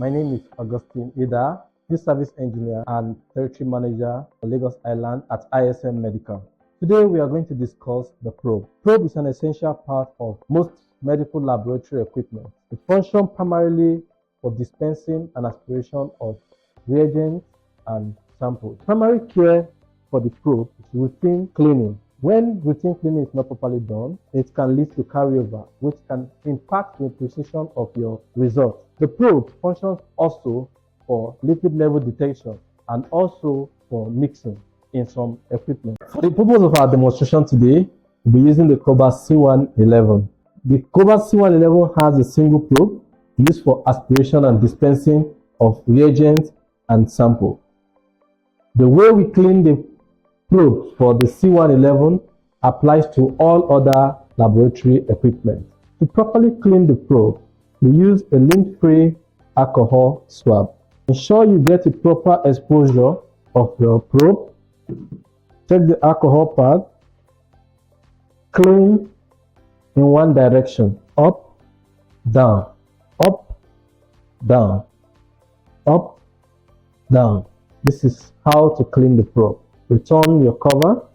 My name is Augustine Ida, Field Service Engineer and Territory Manager for Lagos Island at ISM Medical. Today we are going to discuss the probe. Probe is an essential part of most medical laboratory equipment. It functions primarily for dispensing and aspiration of reagents and samples. Primary care for the probe is routine cleaning. When routine cleaning is not properly done, it can lead to carryover, which can impact the precision of your results. The probe functions also for liquid level detection and also for mixing in some equipment. For the purpose of our demonstration today, we'll be using the cobas C111. The cobas C111 has a single probe used for aspiration and dispensing of reagents and sample. The way we clean the probe for the C111 applies to all other laboratory equipment. To properly clean the probe, we use a lint-free alcohol swab. Ensure you get a proper exposure of your probe. Check the alcohol pad. Clean in one direction, up, down, up, down, up, down. This is how to clean the probe. Return your cover.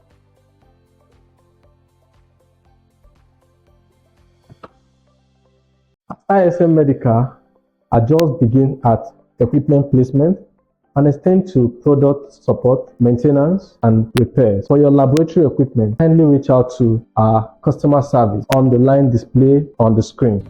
At ISM Medical, our jobs begin at equipment placement and extend to product support, maintenance, and repairs. For your laboratory equipment, kindly reach out to our customer service on the line displayed on the screen.